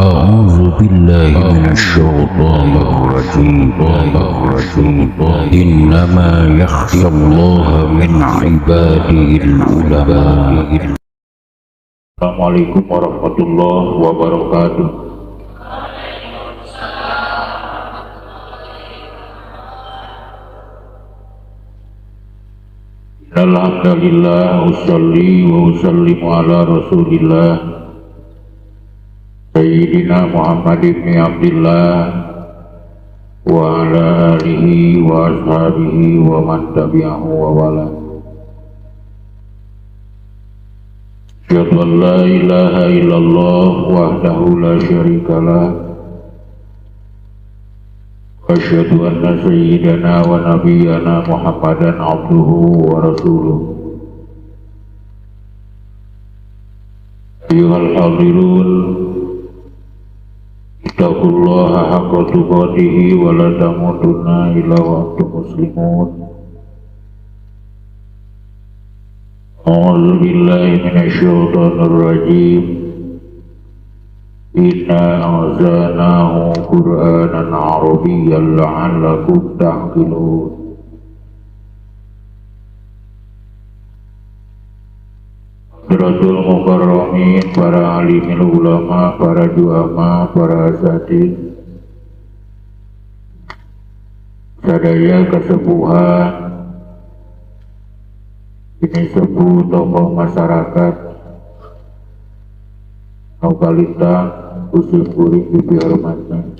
أعوذ بالله من الشيطان الرجيم إنما يخشى الله من عباده العلماء. Assalamualaikum warahmatullahi wabarakatuh. Alhamdulillah, usolli wa usallimu ala rasulillah Sayyidina Muhammad ibn Abdillah wa ala alihi wa ashabihi wa man tabi'ahu wa wala. Asyhadu an la ilaha illallah wahdahu la syarikalah wa asyhadu anna sayyidana wa nabiyyana Muhammadan abduhu wa rasuluh. Ayyuhal hadirun, ittaqullaha haqqa tuqatih wa la tamutunna illa wa antum muslimun. A'udzu billahi minasy syaithanir rajim. Inna anzalnahu Qur'anan Arabiyyan la'allakum ta'qilun. Hadratul mukarramin, para alimil ulama, para juama, para asatidz, sadaya kesepuhan, ini sepuh tokoh masyarakat Naukalintang, usul kuring dihormatna,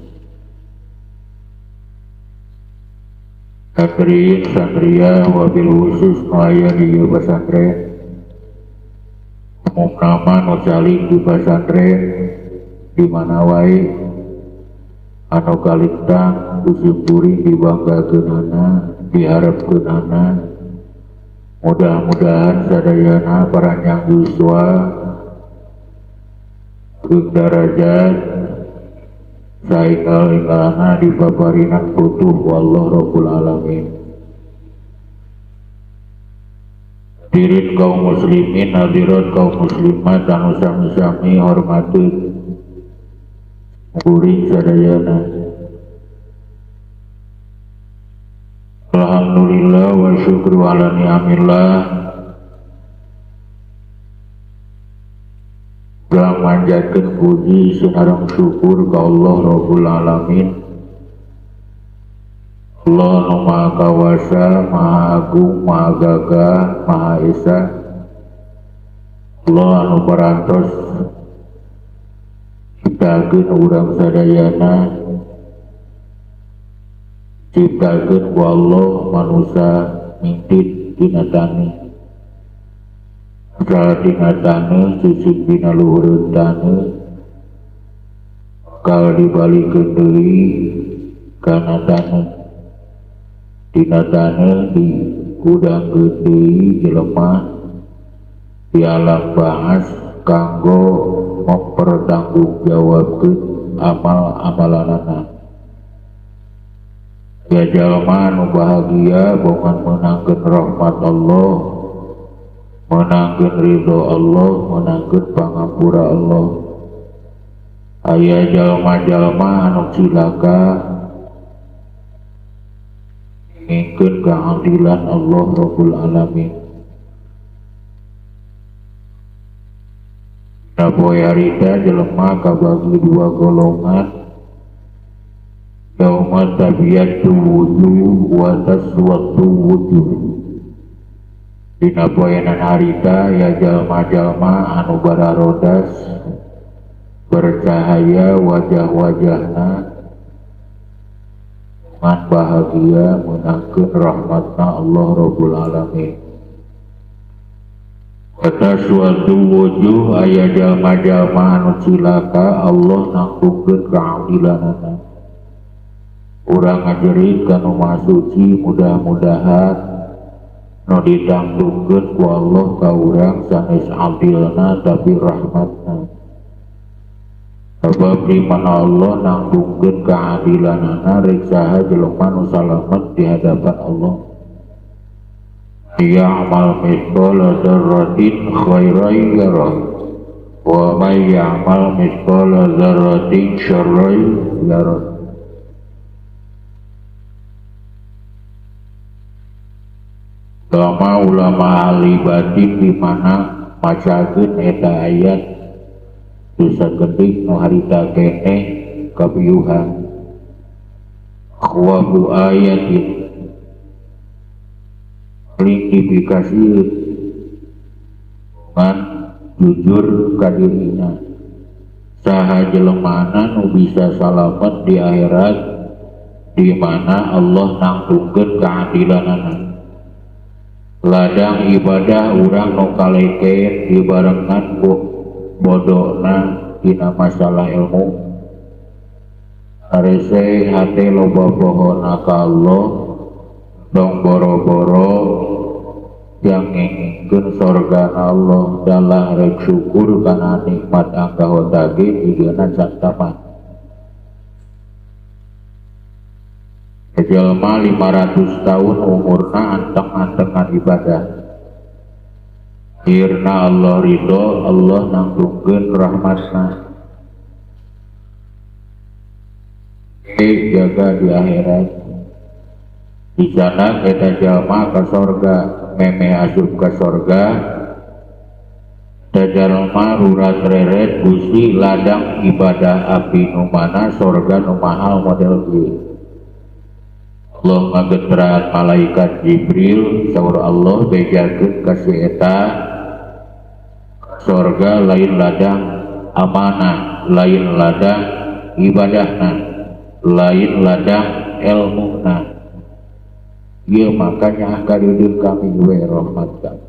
santri santria wabil khusus aya di pesantren, umum nama nusalin di pesantren di mana wae anu kalintang usul kuring dibanggakeunana, diharapkeunana. Mudah-mudahan sadayana paranyang yuswa derajat sainggal inggalana dipaparinan putuh wallah rabbul alamin. Hadirin kaum muslimin, hadirat kaum muslimat anu sami-sami hormateun kuring sadayana. Alhamdulillah wa syukru ala ni'amillah. Ulah manjatkeun puji sareng syukur ka Allah Rabbul Alamin. Allah nu Maha Kawasa, Maha Agung, Maha Gagah, Maha Esa. Allah anu parantos ciptakeun urang sadayana, ciptakeun ku Allah manusia mintid dina tani, asal dina tani cicing dina luhureun tani, bakal dibalikeun deui kana tani, dina tani digudangkeun deui jelema di alam bahas kanggo mempertanggungjawabkeun amal-amalanana. Ya jalma anu bahagia bongan menangkeun rahmat Allah, menangkeun ridho Allah, menangkeun pangampura Allah. Aya jalma-jalma anu cilaka ngingkeun keadilan Allah Rabbul Alamin. Napoe harita jelema kabagi dua golongan. Yauma tabyaddu wujuh wa taswaddu wujuh. Dina poenan harita ya jalma-jalma anu bararodas bercahaya wajah-wajahna dengan bahagia menangkeun rahmatna Allah Rabbul Alamin. Taswaddu wujuh aya jalma-jalma anu cilaka Allah nangtungkeun keadilanana. Urang ngajerit kanu maha suci, mudah-mudahan nu ditangtungkeun ku Allah ka urang sanes adilna tapi rahmatna. Sebab di mana Allah nangtungkeun keadilanana rek saha jelema nu salamet di hadapan Allah. Ya'mal mithqala dzarratin khairan yarah wa may ya'mal mithqala dzarratin syarran yarah. Ulama ahli batin di mana macakeun eta ayat dosa gede nu harita kene kapiuhan akhwafu ayatin lingkifikasi kan jujur kadirina saha jelemana nu bisa salamet di akhirat di mana Allah nangtungkeun keadilanana. Ladang ibadah urang nu kaleken dibarengan ku bodona dina masalah ilmu arese hate loba pohona ka Allah dong boro-boro yang ngingkeun sorga Allah dalah rek syukur kana nikmat angka hotage digeunan santaman. Jelma 500 tahun umurna anteng-antengan ibadah. Akhirna Allah ridho, Allah nangtungkeun rahmatna. Jaga di akhirat. Di sana kita jelma ke sorga, meme asup ke sorga. Dajalma rurat reret gusti ladang ibadah api numana sorga numahal model ieu. Allah ngagetran malaikat Jibril saur Allah bejakeun ka si eta sorga lain ladang amanah, lain ladang ibadahna, lain ladang ilmuna. Ieu makanya kadieu kami we rahmatkan.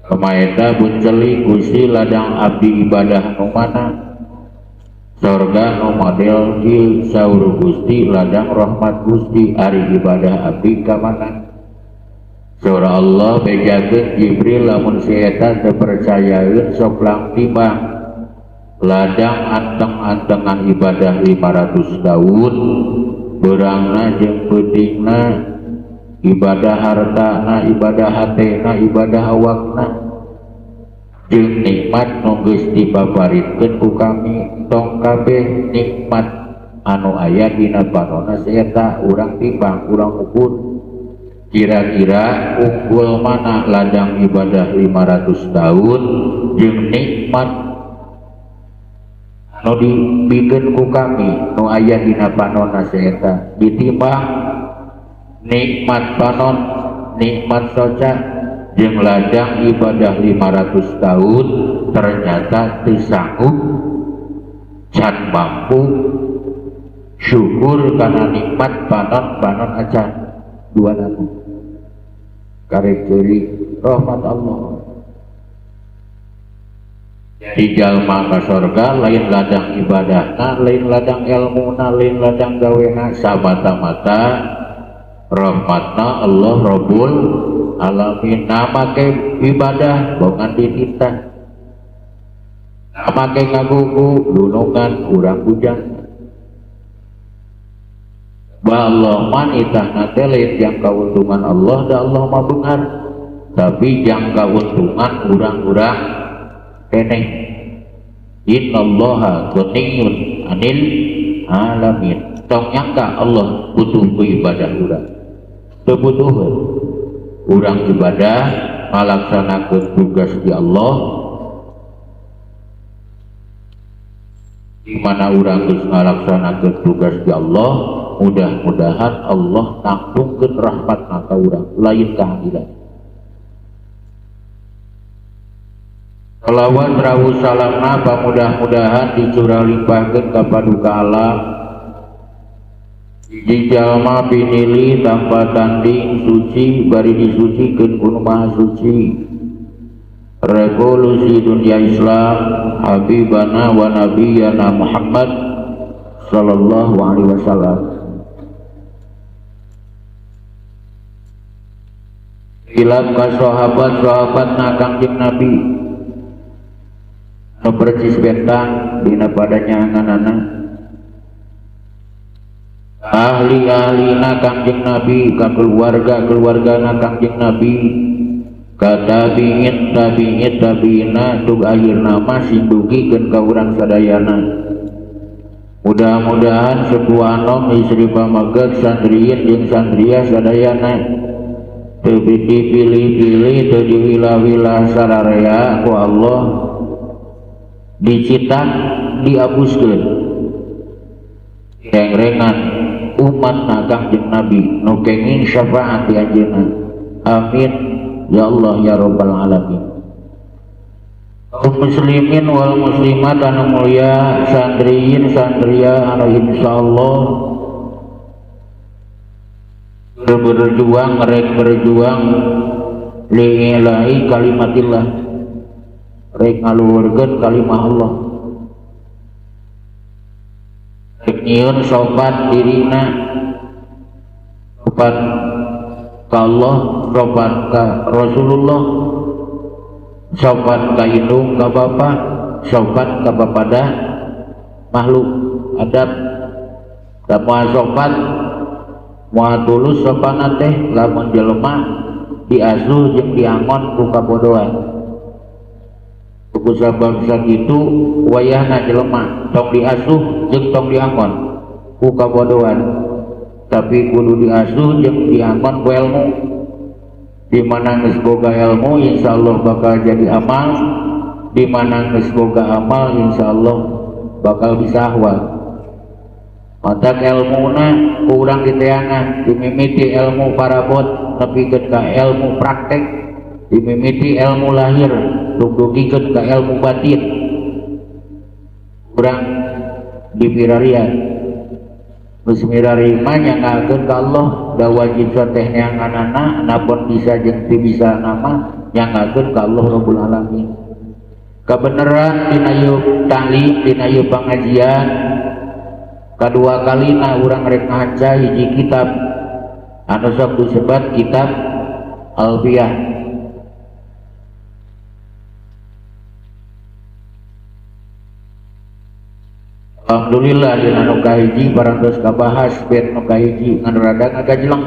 Kamaeta bunceli gusti ladang abdi ibadah nu mana? Sorga nu model ieu saur gusti ladang rahmat gusti ari ibadah abdi ka mana? Saur Allah bejakeun Jibril lamun si eta teu percayaeun sok lang timbang ladang anteng-antengan ibadah 500 tahun beurangna jeung peutingna ibadah hartana, ibadah hatena, ibadah awakna jeung nikmat nu geus dipaparitkeun ku kami tong kabeh nikmat anu aya dina panonna saeta urang timbang, urang ukur kira-kira unggul mana ladang ibadah 500 tahun jeung nikmat anu dibikeun ku kami nu aya dina panonna saeta ditimbang nikmat panon, nikmat soca jeung ladang ibadah 500 tahun ternyata teu sanggup can mampu syukur karena nikmat panon acan dua nana karek ceri rahmat Allah. Jadi jalma ka sorga lain ladang ibadahna, lain ladang ilmuna, lain ladang gawena, samata-mata rahmatna Allah Rabbul Alamin. Nama ke ibadah bongan dititah, nama ke ngagugu lunungan urang bujang. Ba Allah manitah natelit yang kauntungan Allah da Allah mah beungar, tapi yang kauntungan urang-urang keneh. Innallaha ghaniyun 'anil alamin. Tong nyangka Allah butuh ku ibadah urang. Teu butuh urang ibadah ngalaksanakeun tugas di Allah di mana urang geus ngalaksanakeun tugas di Allah, mudah-mudahan Allah nangtungkeun rahmatna ka urang lain kahadiran. Kalawan rawuh salamna mudah-mudahan dicurah limpahkeun ka paduka alam di jalma pinili tanpa tanding suci bari disucikeun ku Maha Suci revolusi dunia Islam habibana wa nabiyana Muhammad sallallahu alaihi wasallam. Ilap ka sahabat-sahabatna Kangjeng Nabi nu percis bentang dina padanya anganana ahli-ahlina Kangjeng Nabi, ka keluarga-keluargana Kangjeng Nabi, katabiin tabiin tabiina dug akhirna mah sindugikeun ka urang sadayana. Mudah-mudahan sebuah nom istri pamaget sandriin jeung sandria sadayana teu dipilih-pilih teu diwilah-wilah sararea ku Allah, dicitak dihapuskeun reng-rengan umat nagang jeung nabi nu kenging syafaat di anjeunna. Amin ya Allah ya rabbal alamin. Kaum muslimin wal muslimat anu mulia, sandriin sandria anu insyaallah berjuang rek berjuang lillahi kalimatillah, rek ngaluhurkeun kalimah Allah, rek nyieun sobat dirina, sobat ka Allah, sobat ka Rasulullah, sobat ka indung ka bapa, sobat ka bapada makhluk adab. Dapat sobat moal tulus sopanna teh lamun jelema diasuh jeung diangon ku kabodohan. Ku sabab sakitu wayahna jelema tong diasuh jeung tong diangon ku kabodohan, tapi kudu diasuh jeung diangon ku ilmu. Di mana geus boga ilmu insyaallah bakal jadi amal, di mana geus boga amal insyaallah bakal bisa ahwal. Mata ilmuna kurang diteangan, dimimiti ilmu parabot nepikeun ka ilmu praktek, dimimiti ilmu lahir dugikeun ka ilmu batin. Kurang dipirarian geus mirarima nyangakeun ka Allah, da wajib teh nyanganana napun bisa jeung teu bisa nama nyangakeun ka Allah Rabbul Alamin. Kabeneran dina ieu ta'lim, dina ieu pangajian kadua kalina urang rek ngaca hiji kitab anu sok disebat kitab Alfiyah. Alhamdulillah dina nu kahiji parantos kabahas bet nu kahiji ngan rada ngagajleng.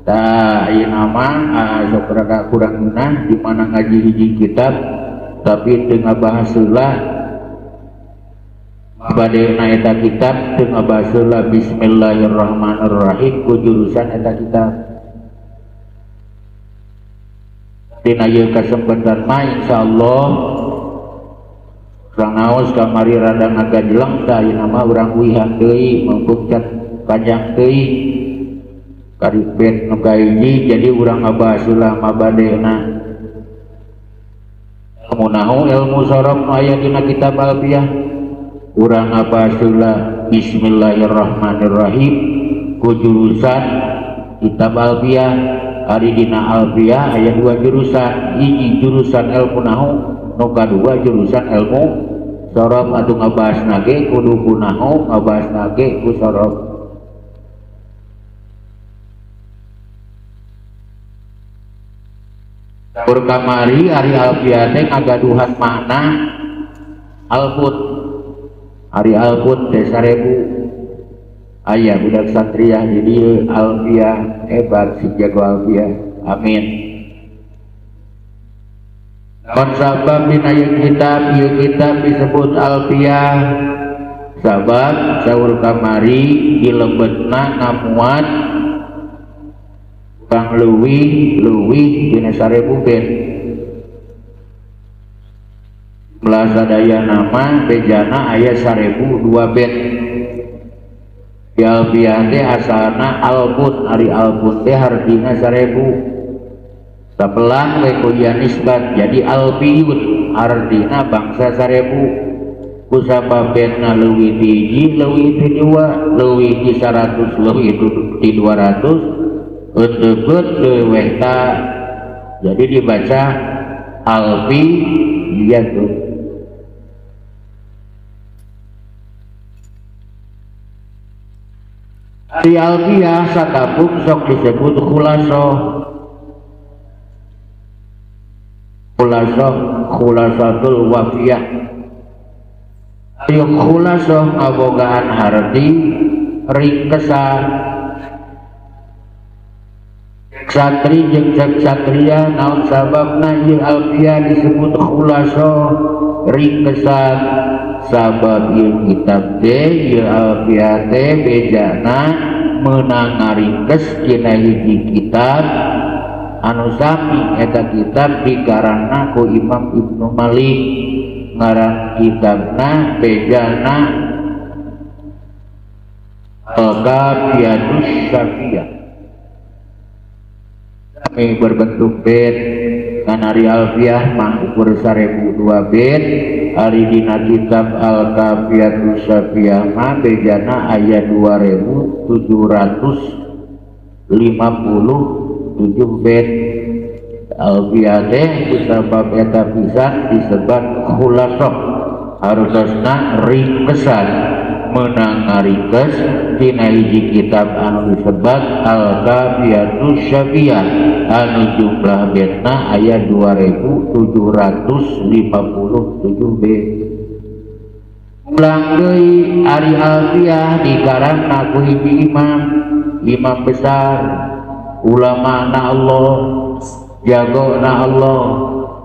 Tah ayeuna mah sok rada kurang geunah di mana ngaji hiji kitab tapi teu ngabahas heula bade na eta kitab teu ngabahas heula bismillahirrahmanirrahim ku jurusan eta kitab. Dina ieu kasempatan mah insyaallah urang naos kamari rada ngagajleng tah ayeuna mah urang wihan deui mumpung can panjang deui karibet nu kahiji jadi urang ngabahas heula mabadena ilmu nahu ilmu sorof nu aya dina kitab Alfiyah. Urang ngabahas heula bismillahirrahmanirrahim ku jurusan kitab Alfiyah. Ari dina Alfiyah aya dua jurusan, hiji jurusan ilmu nahu, nu kadua jurusan ilmu sorof. Atuh ngabahasna ge kudu ku nahu, ngabahasna ge ku sorof. Saur kamari ari Alfiyah teh ngagaduhan makna alfut. Ari alfut teh 1000. Aya budak satria di dieu Alfiyah hebat si jago Alfiyah. Amin. Naon sabab dina ieu kitab disebut Alfiyah? Sabab saur kamari di lebetna ngamuat kang leuwih dina 1000 bet. Belah sadaya nama bejana aya 1002 bet. Di Alfiyah teh asalna alfut, ari alfut teh hartina 1000. Sabelah we kuliah nisbat jadi alfiyun, artina bangsa 1000. Kusabab betna leuwih ti hiji, leuwih ti dua, leuwih ti 100, leuwih ti 200, euteut leuwih ta. Jadi dibaca alfiyatun. Di Alfiyah sakabuk sok disebut khulasatul wafiyah. Ayo khulasah ngabogaan harti ringkesan satri jeung satria naon sababna ieu alfiah disebut khulaso ringkesan sabab ieu kitab teh ieu alfiah teh bejana meunang ngaringkes tina hiji kitab anu sami eta kitab dikarangna ku Imam Ibnu Malik ngaran kitabna bejana Al-Qafiyatus Syafiyah kami berbentuk bed kan ari alfiah mah ukur 1002 bed ari dina kitab Al-Qafiyatus Syafiyah mah bejana aya 2757 bed alfiah teh disebab eta pisan disebut khulasoh hartosna ringkesan meunang ngaringkes tina hiji kitab anu disebut Al-Qafiyatus Syafiyah anu jumlah bedna aya 2757 bed. Ulang deui ari alfiah dikarangna ku hiji imam besar ulama na Allah jago na Allah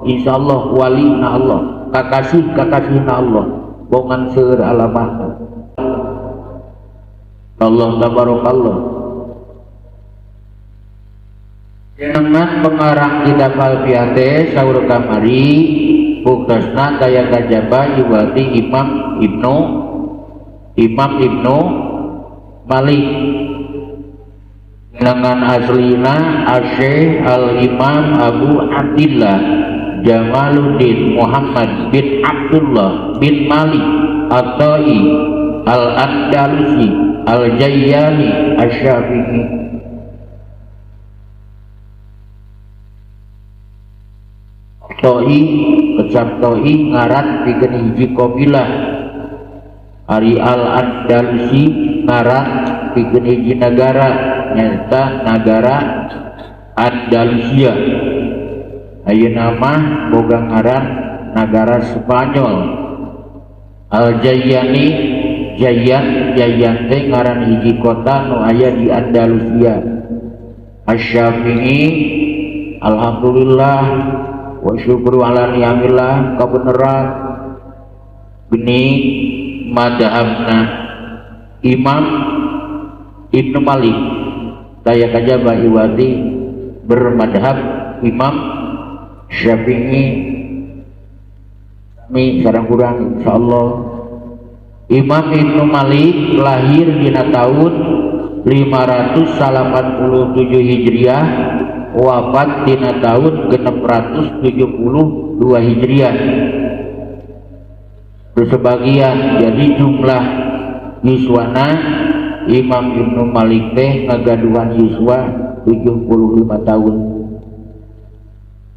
insyaallah wali na Allah kakasih na Allah bongan seueur alamah Allah tabarakallah jenengan pengarang kitab alfiah teh saur kamari buktosna daya kajaba iwati Imam Ibnu Malik dengan aslina Asy Al-Imam Abu Abdillah Jamaluddin Muhammad bin Abdullah bin Malik At-Tai Al-Andalusi Al-Jayyani Asy-Syafi'i. Tai kecap Tai ngaran pikeun hiji qabilah ari Al-Andalusi ngaran pikeun hiji negara nyata negara Andalusia ayeuna mah boga ngaran negara Spanyol. Al-Jayyani Jayyan teh ngaran hiji kota nu aya di Andalusia. Asy-Syafi'i alhamdulillah wa syukru ala ni'amillah kabeneran geni madhabna Imam Ibnu Malik daya kajaba iwati bermadhab Imam Syafi'i mi sareng kurang insyaallah. Imam Ibnu Malik lahir dina tahun 587 Hijriah wafat dina tahun 672 Hijriah. Bersebagian jadi jumlah yuswana Imam Ibnu Malik teh ngagaduhan yuswa 75 tahun.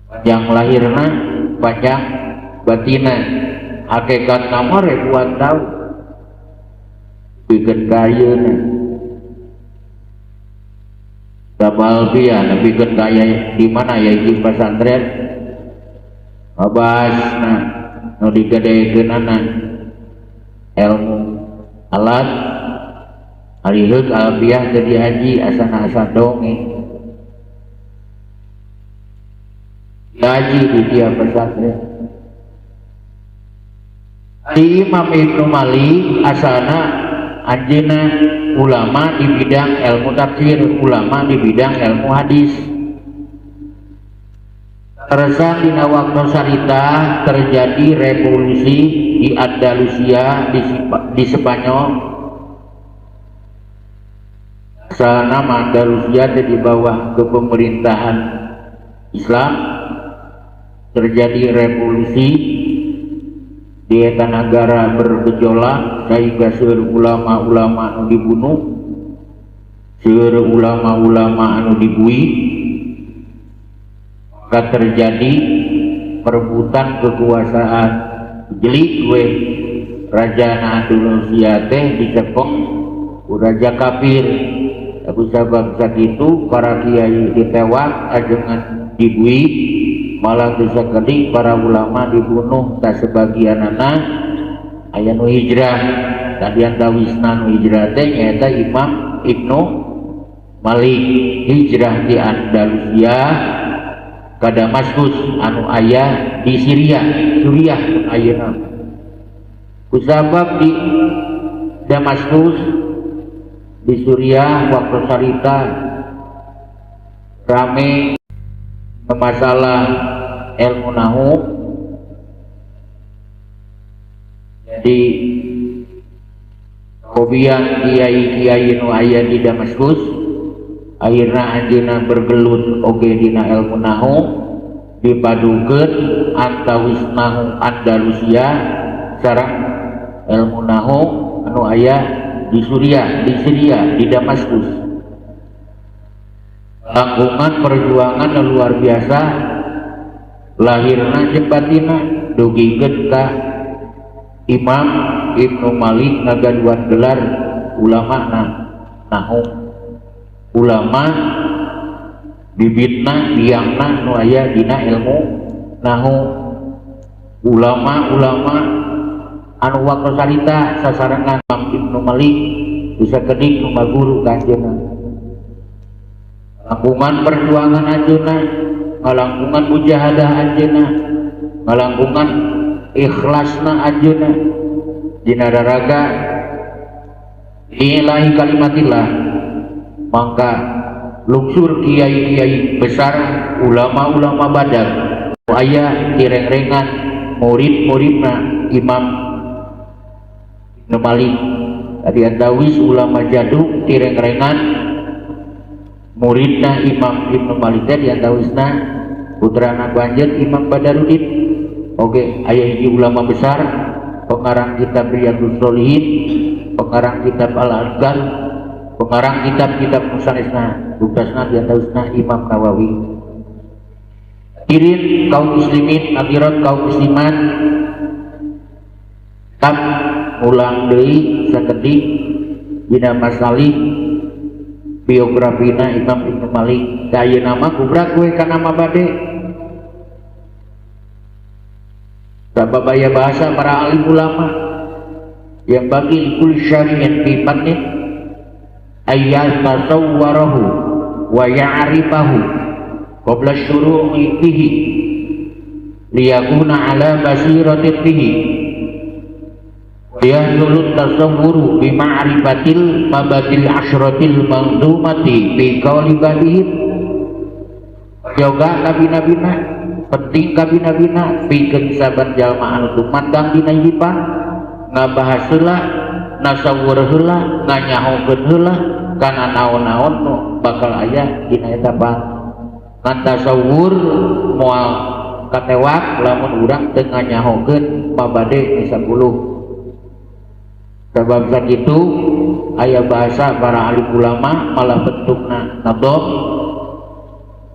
Panjang lahirna, panjang batina, hakikat nama ribuan tahun. Bikin kayeuna. Dabal dia, bikin kaya di mana ya di pesantren? Babasna, nu digedekeunana ilmu alat. Hari heuk alfiah jadi haji asana asa dongeng haji di tiap pesantren. Di Imam Ibnu Malik asana anjeunna ulama di bidang ilmu tafsir, ulama di bidang ilmu hadis. Terasa dina waktu sarita terjadi revolusi di Andalusia di Spanyol. Sana Andalusia di bawah kepemerintahan Islam, terjadi revolusi di eta negara bergejolak sehingga seueur ulama-ulama anu dibunuh, seueur ulama-ulama anu dibuih, maka terjadi perebutan kekuasaan. Jelik we Raja Andalusia teh dicepeng ku raja kafir. Aku sabab sakitu para kiai ditewak ajengan dibuih, malah bisa kedik para ulama dibunuh. Tak sebagian anak aya nu hijrah tadian dawisna nu hijrah teh nyaeta Imam Ibnu Malik hijrah di Andalusia ka Damaskus anu aya di Syria Suriah ayeuna kusabab di Damaskus di Suriah waktu sarita rame masalah ilmu nahu. Jadi kobian kiai-kiai nu aya di Damaskus akhirna anjeunna bergelut oge dina ilmu nahu dipadukeun antawis nahu Andalusia sareng ilmu nahu anu aya di Syria di Damaskus. Langkungan perjuangan luar biasa lahirna jeung batina dugikeun ka Imam Ibnu Malik ngagaduan gelar ulama nahu, ulama bibitna biangna nu aya dina ilmu nahu, ulama-ulama anu waktu salita sasarengan Imam Ibnu Malik bisa kedik nu maguru ka anjeunna. Langkungan perjuangan anjeunna, ngalangkungan mujahadah anjeunna, ngalangkungan ikhlasna anjeunna dina raraga ilahi kalimatillah, mangka luksur kiai-kiai besar ulama-ulama badag aya direng-rengan murid-muridna Imam Ibnu Malik tadi antawis ulama jaduk direng-rengan muridna Imam Ibnu Malik tadi antawisna putrana banjet Imam Badaruddin. Oke, aya hiji ulama besar pengarang kitab Riyadhus Shalihin, pengarang kitab Al-Azkar, pengarang kitab-kitab musanisna tugasna diantawisna Imam Nawawi. Kirin kaum muslimin akhirat kaum muslimat tak ulang deui sakedik dina masalih biografina Imam Ibnu Malik. Da ieu nama kubrak we ka nama bade sababaya bahasa para alim ulama yang bagi kul syari'in fi fannin ayyat tasawwarahu wa ya'rifahu qabla syuru'i fihi liyakuna ala basiratin bihi wa yahsulu tasawwuru bi ma'rifatil mabadil asyratil manzumati fi qawli badihim. Yoga nabi-nabina penting kabina-bina pikeun saban jalma anu tumandang dina hijipan ngabahas heula nasawur heula nganyahokeun heula kana naon-naon nu bakal aya dina eta bab. Ngan tasawur moal katewak lamun urang teu nganyahokeun mabade 10. Sabab sakitu aya bahasa para alim ulama malah bentukna nadom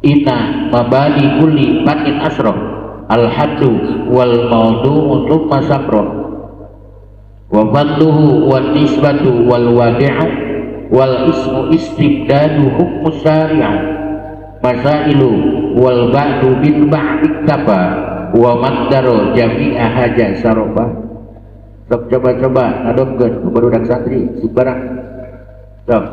inna mabadi kulli fatin asroh al-haddu wal maudu untuk masabroh wa fadluhu wal nisbatu wal wadi'u wal ismu istibdadu hukmu syari'ah masailu wal ba'du bil ba'di taba wa mandaro jami'a haja sarobah. Sok coba-coba ngadongkeun ku barudak santri si barang sok.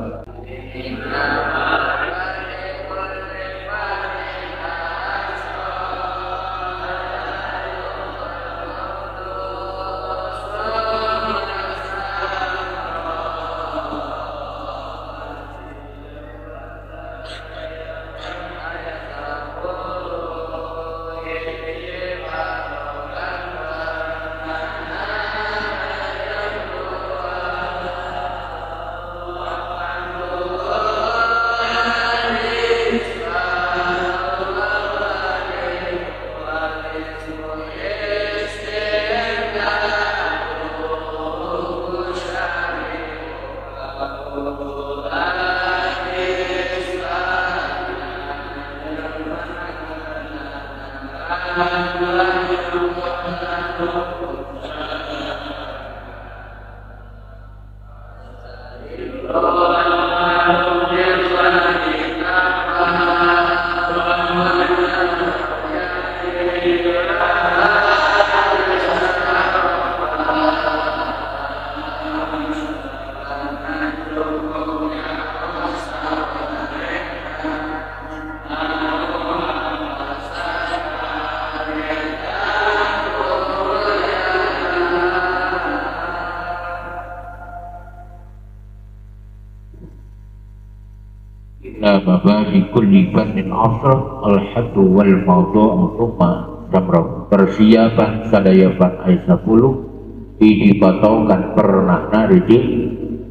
ila mabadi kulli fannin asr al-haddu wal mawdu'u thumma samra persiapan sadayapan ay 10 dipatokan pernahna rijil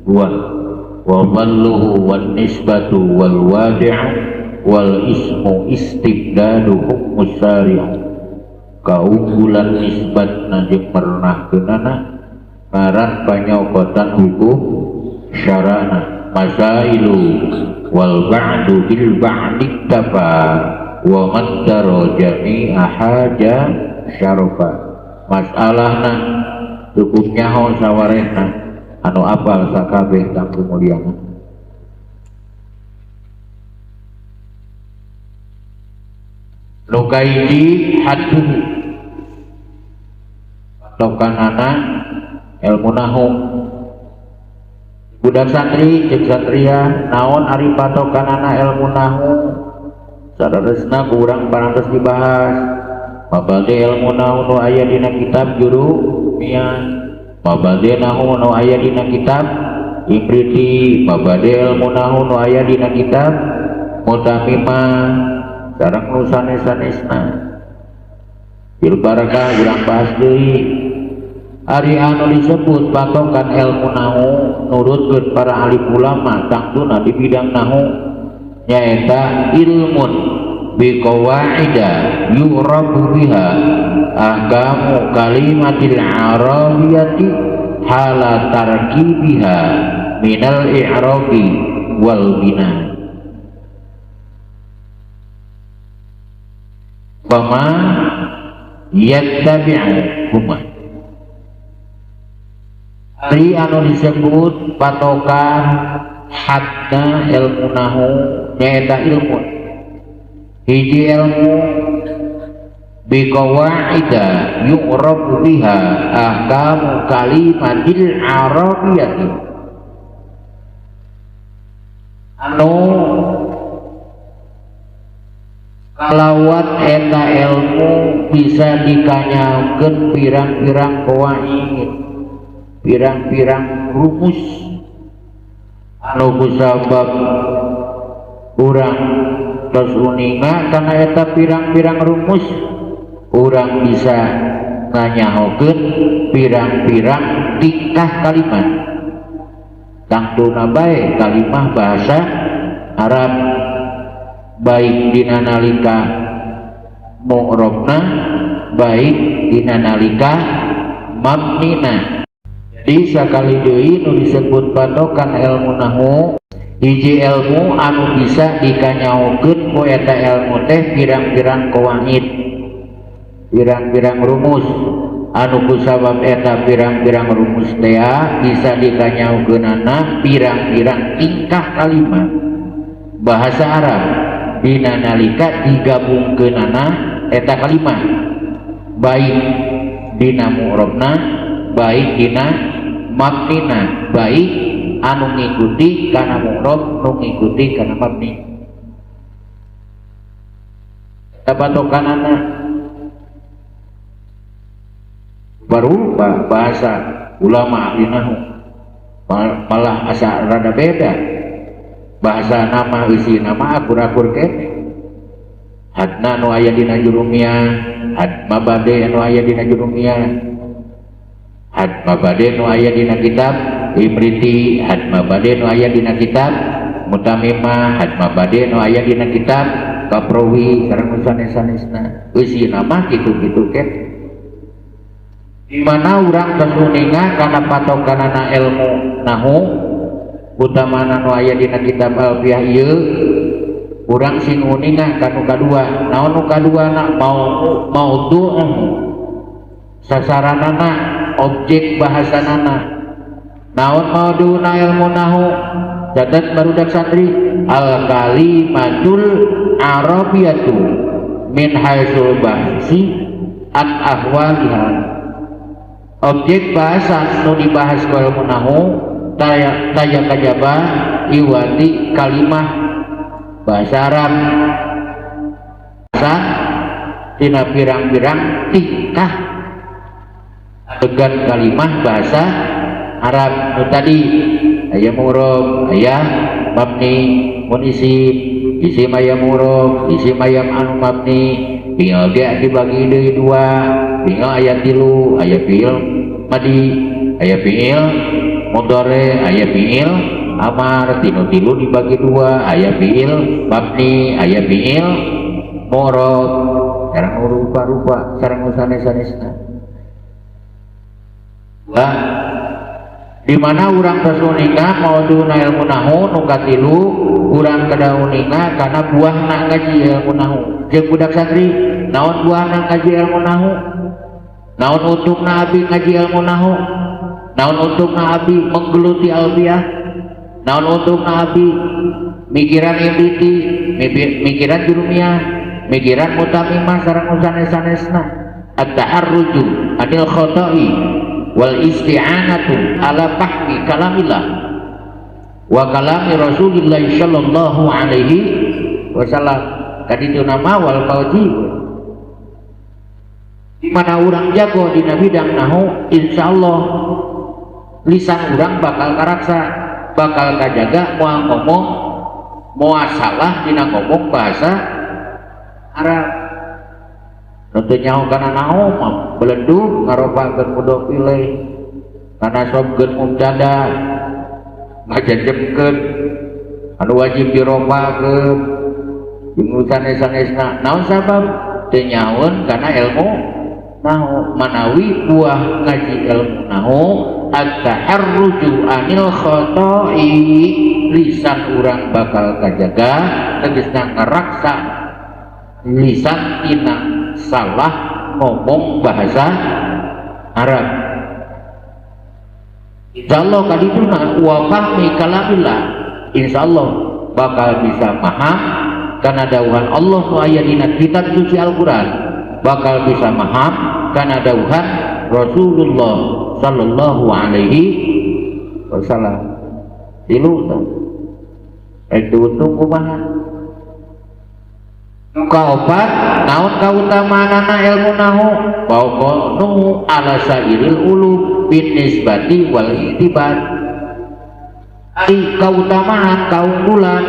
buah wa walluhu wan nisbatu wal wadi'u wal ismu istibdaduhum musari'u kaunggulan nisbat najib pernah kenana ngaran panyokotan hukum syarana masailu wal ba'du bil ba'di tafa wa maddaro jami'a haja syarafa masalahna cukup nyaho sawarehna anu apal sakabeh kang kemuliaan nukaiji haduhu patokanana ilmu nahu budak santri cek satria naon ari patokanana ilmu nahu sadaresna kurang parantos dibahas mabade ilmu nahu nu aya dina kitab Jurumiyah mabade nahu nu aya dina kitab Ibriti mabade ilmu nahu nu aya dina kitab Mutamimah sareng nu sanes-sanesna bil barakah urang bahas deui ari anu disebut patokan ilmu nahu nurutkeun para alim ulama tangtuna di bidang nahu nyaeta ilmun bi qawaida yu'rabu biha ahkamu kalimatil arabiyati hala tarkibiha minal i'rabi wal bina wama yattabi'u huma ari anu disebut patokan hadna ilmu nahu nyaeta ilmu hiji ilmu biqawaida yu'rabu biha ahkamu kalimatil arabiyyati anu kalawat eta ilmu bisa dikanyakeun pirang-pirang qawaid pirang-pirang rumus anu kusabab urang tos uninga kana eta pirang-pirang rumus urang bisa nganyahokeun pirang-pirang tingkah kalimat tangtuna bae kalimah bahasa Arab baik dina nalika mu'rabna baik dina nalika mabnina. Jadi sakali deui nu disebut patokan ilmu nahu hiji ilmu anu bisa dikanyaokeun ku eta ilmu teh pirang-pirang qawaid pirang-pirang rumus anu kusabab eta pirang-pirang rumus teh bisa dikanyaokeunana pirang-pirang tingkah kalimat bahasa Arab dina nalika digabungkeunana eta kalimat baik dina mu'rabna baik dina mabnina baik anu ngikuti kana mu'rab nu ngikuti kana mabni eta patokanana baru bahasa ulama ahli nahu malah asa rada beda bahasa nama isi nama akur-akur kene hadna nu aya dina Jurumiyah had mabade nu aya dina Jurumiyah had mabade nu aya dina kitab Ibriti had mabade nu aya dina kitab Mutamimah had mabade nu aya dina kitab Kaprawi sareng sanes-sanesna isi nama kitu-kitu kene di mana urang kesuninga kana patokanana ilmu nahu utamana nu aya dina kitab Alfiyah ieu urang sing uninga kanu kadua naon nu kaduana maudhu sasaranana objek bahasanana naon maudhu'na ilmu nahu catat barudak santri al kalimatul arabiyatu min haitsul bahsi an ahwaliha objek bahasa nu dibahas ku ilmu nahu taya kajaba iwati kalimah bahasa Arab bahasa tina pirang-pirang tingkah tegan kalimah bahasa Arab nu tadi aya mu'rab aya mabni mun isim aya murab isim aya anu mabni fi'il ge dibagi deui dua fi'il aya tilu aya fi'il madi aya fi'il mudhari aya fi'il amar tilu dibagi dua aya fi'il mabni aya fi'il murab sareng rupa-rupa sareng sanes-sanesna lah di mana urang tersuninga mauduna ilmu nahu nu katilu urang kedauninga karena buahna ngaji ilmu nahu jeung budak santri naon buahna ngaji ilmu nahu naon untukna abi ngaji ilmu nahu naon untukna abi menggeluti alfiah naon untukna abi mikiran ibiti mikiran jurumiyah mikiran mutamimah sareng sanes-sanesna at-taharruju anil khoto'i wal isti'anatu ala fahmi kalamillah wa kalami Rasulillah sallallahu alaihi wasallam kaditu nama wal fauji di mana urang jago dina bidang nahu insyaallah lisan urang bakal karaksa bakal kajaga moal ngomong moal salah dina ngomong bahasa Arab tentu nyaho kana naon mah belendung ngaropakeun mudhof ilaih kana sobkeun mubtada ngajejemkeun anu wajib diropakeun jeung sanes-sanesna naon sabab teu nyahoeun kana ilmu nahu manawi buah ngaji ilmu nahu at-taharruju anil khoto'i lisan urang bakal kajaga tegasna ngaraksa lisan tina salah ngomong bahasa Arab insyaallah kadituna wa fahmi kalamillah insyaallah bakal bisa paham kana dawuhan Allah nu aya dina kitab suci Al-Qur'an bakal bisa paham kana dawuhan Rasulullah sallallahu alaihi wasallam tilu itu untung kumaha kaopat naon kautamaanana ilmu nahu pokoknu ala sairil ulum bin nisbati wal itibar ai kautamaan kaunggulan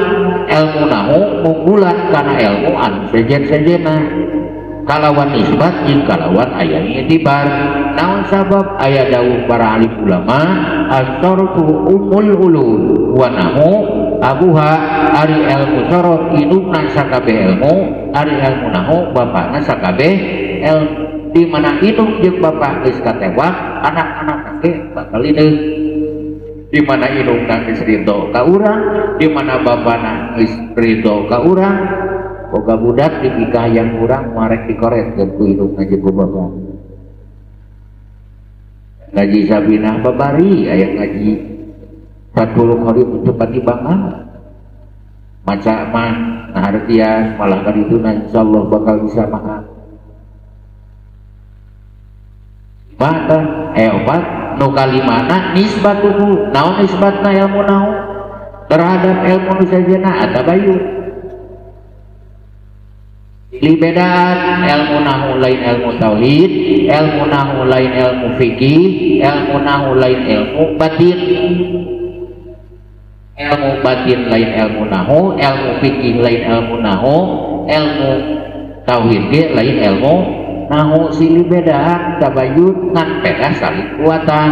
ilmu nahu unggulan kana ilmu anu sejen-sejena kalawan nisbat jeung kalawan aya itibar naon sabab aya dawuh para alim ulama as-sarfu ulum wa nahu abuha ari ilmu sorot indukna sakabeh ilmu ari ilmu nahu bapakna sakabeh ilmu di mana induk jeung bapak geus katewak anak-anak ge bakal hideung di mana indukna geus ridho ka urang di mana bapana geus ridho ka urang boga budak dipikah yang urang marek dikoret jeung ku indukna jeung ku bapak ngaji sabinah babari aya ngaji 40 hari untuk pagi banget maca mah nah artian malah kali itu insyaallah bakal bisa makan mata obat nu kalimana nisbatuhu naon nisbatna ilmu nahu terhadap ilmu nu sajana atabayun libedaan ilmu nahu lain ilmu tauhid ilmu nahu lain ilmu fikih ilmu nahu lain ilmu batin ilmu batin lain ilmu nahu ilmu fikih lain ilmu nahu ilmu tauhid ge lain ilmu nahu silih bedaan tabayun ngan beda saling kuatan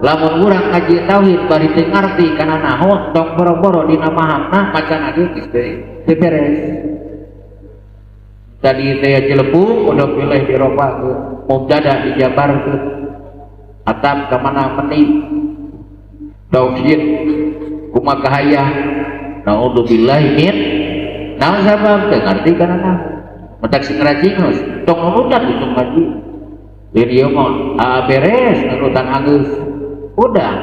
lamun urang ngaji tauhid bari teu ngarti kana nahu tong boro-boro dina pahamna macan age geus teu beres tadi teh jelebung udah pilih diropakeun mubtada dijabarkeun atap ka mana meni tauhid kumaha kahaya naudzubillahi min naon sabab teu ngarti kana naon mentak sing rajinus tong nurutan itu ngaji video mah beres nurutan anggeus udah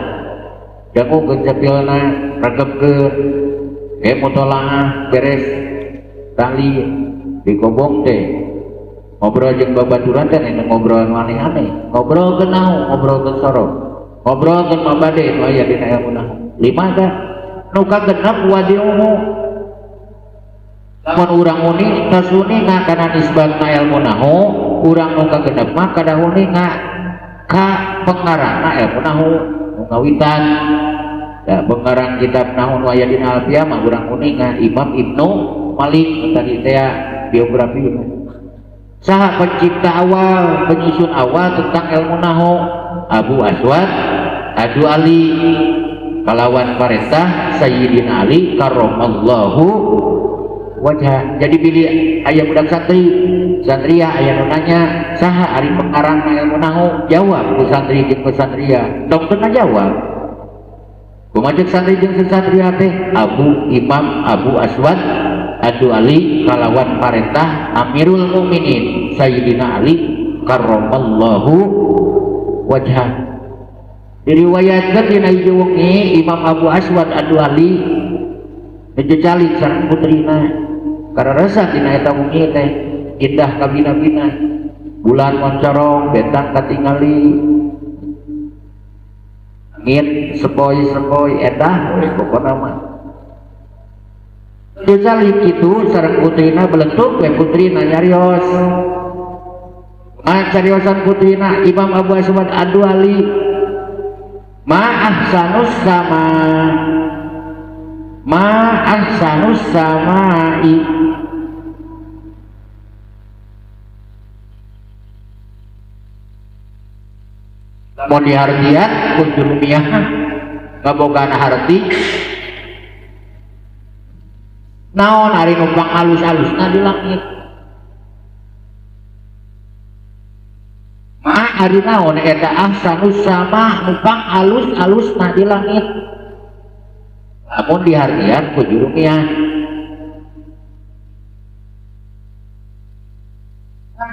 jangu kecepilna regepkeun ge mutolaah beres tali dikobong teh ngobrol jeung babaturan teh ngobrol aneh-aneh ngobrol ke naon ngobrol ke sorok ngobrol ke mabade nu aya dina ilmu nahu lima teh nu kagenep wadiuhu lamun urang uni tasuni kana nisbatna ilmu nahu urang nu kagenep mah kadahuni ka pengarangna ilmu nahu nu ngawitan Da pengarang kitab naon wayadin alfiah mah urang kuningan Imam Ibnu Malik tadi teh biografi. Saha pencipta awal, penyusun awal tentang ilmu nahwu? Abu Aswad Adu Ali kalawan parentah Sayyidina Ali karramallahu wajah. Jadi pilih aya budak santria aya nu nanya saha ari pengarang ilmu nahwu? Jawab ku santri jeung ku santria. Dong teu jawab. Kumaha santri jeung santria teh Imam Abu Aswad Adu Ali kalawan parentah Amirul Mukminin Sayyidina Ali karramallahu wajah. Diriwayatkeun dina hiji wengi Imam Abu Aswad Adu Ali ngejecalik sareng putrina kararasa dina eta wengi teh indah kabina-bina bulan moncorong betang katingali angin sepoi-sepoi edah pokona mah ngejecalik kitu sareng putrina beletuk we putrina nyarios cariosan putrina Imam Abu Aswad Adu Ali ma'ahsanus samai mau dihartian kunjung rumiah ngabogana harti naon ari numpang alus-alusna di langit ari naon eta ahsanus sama numpang alus-alusna di langit lamun dihartian ku jurumiah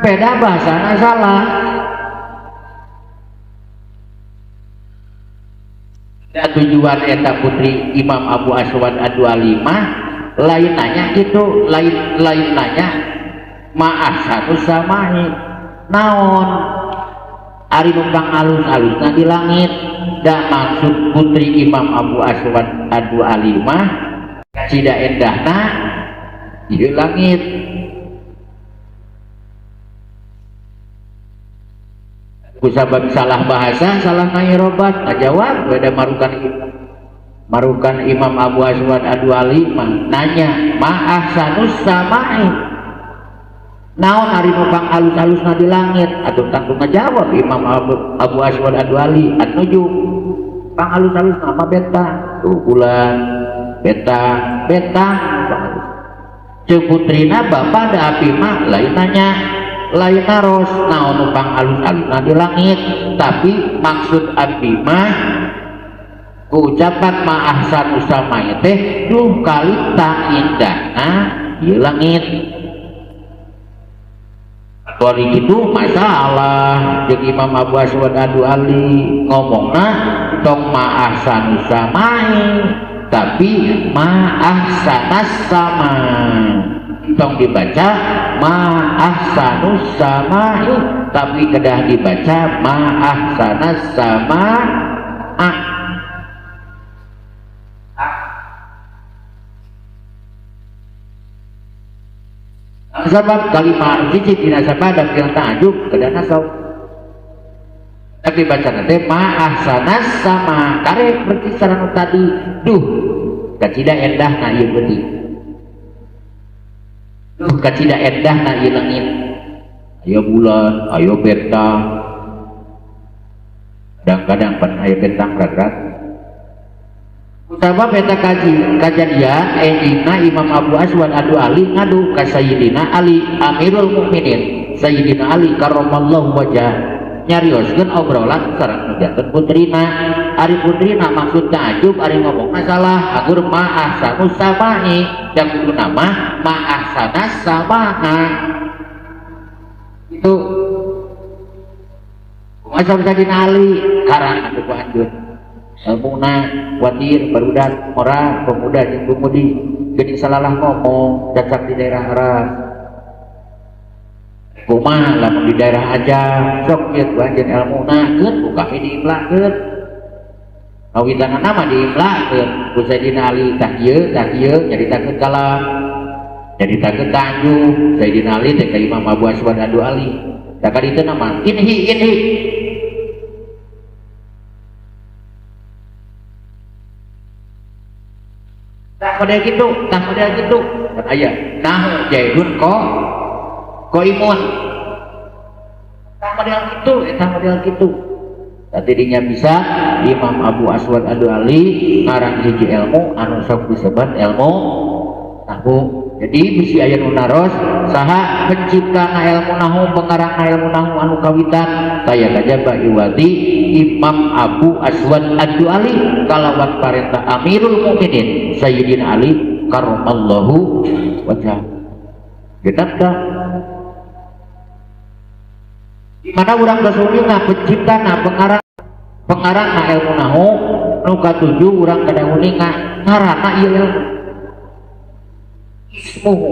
beda bahasana salah. Da tujuan eta putri Imam Abu Aswad Adu Ali mah lain nanya gitu, lain nanya ma'ahsanus samai naon ari numpang alus-alusna di langit. Da maksud putri Imam Abu Aswad Adu Ali mah cida endahna di langit. Kusabab salah bahasa salah ngairobat ngajawab beda marukan Imam Abu Aswad Adu Ali nanya ma'ahsanus samai naon ari numpang alus-alusna di langit atuh tanggung ngajawab Imam Abu Aswad Adu Ali atuju pang alus-alusna mah beta tuh bulan beta ceuk putrina bapa da api mah lain nanya lain naros naon numpang alus-alusna di langit tapi maksud abdi mah ku ucapan ma'ahsanus samai teh duh kalita indahna di langit. Atuari kitu masalah jeung Imam Abu Aswad Adu Ali ngomongna tong ma'ahsanus samai tapi ma'ahsanas sama tong dibaca ma'ahsanus samai tapi kedah dibaca ma'ahsanas sama sebab kalimat cici tidak sabada yang ta'ajub kedah nasab tapi baca nanti ma'ahsanas sama karek berarti sarana tadi duh kacida endah na ieu beuti duh kacida endah na ieu langit aya bulan aya bentang kadang-kadang pan aya bentang ragrat sabab eta kajadian dina Imam Abu Aswad Adu Ali ngadu ka Sayyidina Ali Amirul Mukminin Sayyidina Ali karramallahu wajah nyarioskeun obrolan sareng nujankeun putrina ari putrina maksud ta'ajub ari ngomong masalah agur ma'ahsanus samai yang kudu nama ma'ahsanas samaha itu masa Sayyidina Ali karang atuh lanjut ilmuna watir barudak ora pemuda jeung pemudi geuning salalah ngomong cacak di daerah aras kumaha lamun di daerah aja sok ieu anjeun ilmuna keun buka diimlakeun kawitanna nama diimlakeun ku Sayyidina Ali tah ieu nyaritakeun kalam nyaritakeun Tanjung Sayyidina Ali teh ka Imam Abu Aswad Adu Ali da ka dieu nama inhi tak model gitu kan aya nahu jaidun ko imun tak model gitu tadi dinya bisa Imam Abu Aswad Ad-Du'ali ngarang hiji ilmu anu sok disebut ilmu nahu. Jadi bisi aya nu naros saha penciptana ilmu nahu pengarangna ilmu nahu anu kawitan taya kajaba iwati Imam Abu Aswad Ad-Du'ali kalawan parentah Amirul Mukminin Sayyidina Ali karramallahu wajhah. Genapkah di mana urang basumina penciptana pengarangna ilmu nahu nu katujuh urang kadangeuninga ngaranna ieu ilmu ismuhu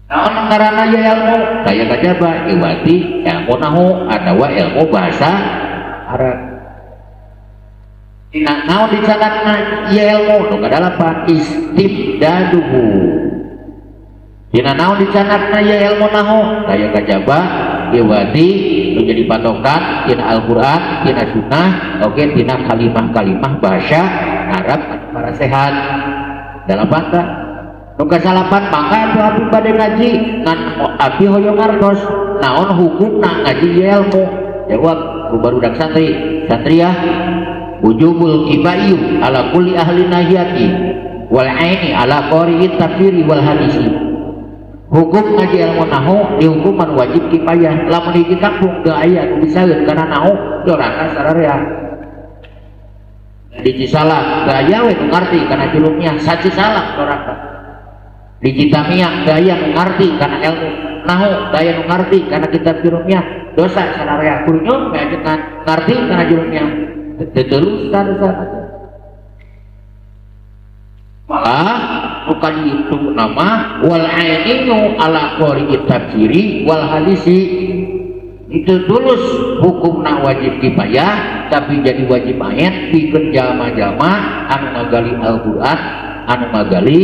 naon ngaranna ieu ilmu taya kajaba iwati ilmu nahu atawa ilmu bahasa Arab. Dina naon dicatatna ieu ilmu nu kadalapan istibdaduhu. Dina naon dicatatna ieu ilmu nahu taya kajaba iwati nu jadi patokan tina Al-Qur'an tina sunnah oge tina kalimah-kalimah bahasa Arab para sehat dalam bangka nu kasalapan maka atuh abdi bade ngaji ngan abdi hoyong ngartos naon hukumna ngaji ilmu jawab ku barudak santriyah wujubul kifayu ala kulli ahli nahiyati wal aini ala qari'it tafsiri wal hadisi. Hukum ngaji ilmu nahu dihukuman wajib kifayah lamun hiji kampung teu aya nu bisaeun kana nahu doraka sararea di Cisalak gaya we ngarti karena juluknya saci salak doraka di Citamiang gaya ngarti karena ilmu nahu gaya ngarti karena kitab juluknya dosa sararea kunyum ngajengan ngarti karena juluknya tetelus dosa malah bukan itu nama wal ainu ala qori tafsiri wal hadisi itu tulus hukumna wajib kifayah tapi jadi wajib ayat pikeun jalma-jalma anu ngagali Al-Qur'an anu ngagali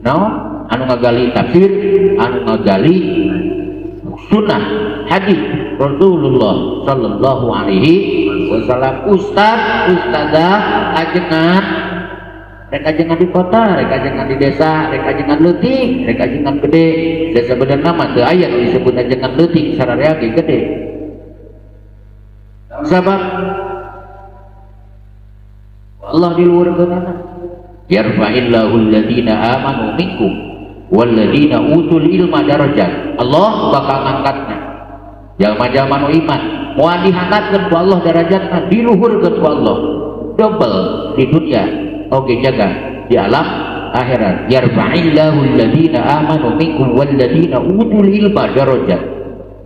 anu ngagali tafsir anu ngagali sunnah hadis Rasulullah sallallahu alaihi wasallam. Ustadzah ajengan rek ajengan di kota, rek ajengan di desa, rek ajengan leutik, rek ajengan gede. Desa bener nama teu aya nu disebut ajengan leutik sararea ge gede. Sabab Allah di luar geunana. Yarfa'illahu alladhina amanu minkum walladhina utul ilma darajat. Allah bakal ngangkatna jalma-jalma nu iman moal diangkatkeun ku Allah darajatna diluhurkeun ku Allah double di dunia oke jaga di alam akhirat. Yarfa'illahu alladhina amanu minkum walladhina utul ilma darajat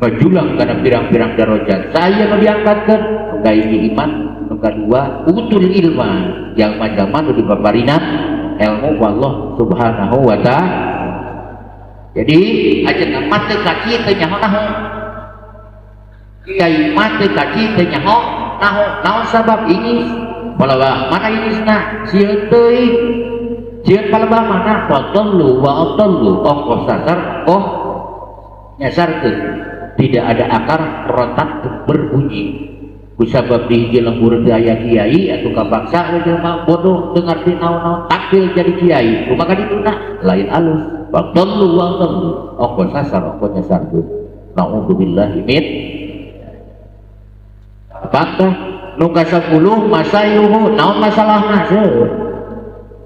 majulang kana pirang-pirang darajat saya nu diangkatkeun nu gaiji iman nu kadua utul ilma jalma-jalma nu dibaparinan ilmu ku Allah subhanahu wa ta'ala. Jadi ajeuna mah teu kaki teu nyaho nahu kiai mah teu kaki teu nyaho naon sabab ini palebah mana inisna sieun teuing sieun palebah mana fadallu wa adallu ongkos sasar ongkos nyasarkeun tidak ada akar rotak berbunyi kusabab di hiji lembur teu aya kiai atuh kabangsa we jelema bodoh teu ngarti naon-naon takbil jadi kiai kumaha dituna lain alus fadallu wa adallu ongkos sasar ongkos nyasarkeun naudzubillahi min apakah nu kasapuluh masayuhu naon masalahna seueur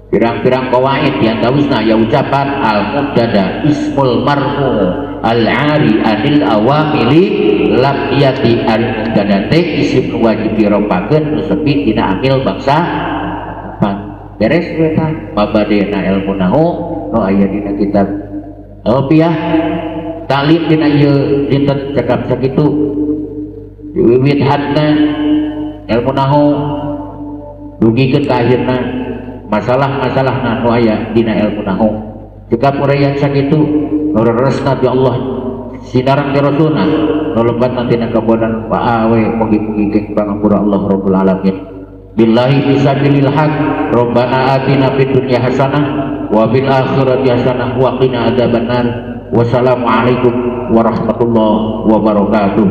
pirang-pirang qawaid yang tawisna ya ucapan al-mubtada ismul marfu al-ari anil awamili lam yati al-mubtada teh isim wajib diropakeun nu sepi dina amil bangsa beres we tah mabadena ilmu nahu nu aya dina kitab Alfiah talim dina ieu dinten cekap sakitu diwiwit hadna ilmu nahu dugikeun ka akhirna masalah-masalah nu aya dina ilmu nahu jika urang sakitu nu reresna ti Allah sinarang ti rasulna nu lebatna tina kabodan paawe mugi-mugi geus pangapura Allah rabbul alamin billahi fisabilil haq rabbana atina fid dunya hasanah wa bil akhirati hasanah wa qina adzabannar wassalamu alaikum warahmatullahi wabarakatuh.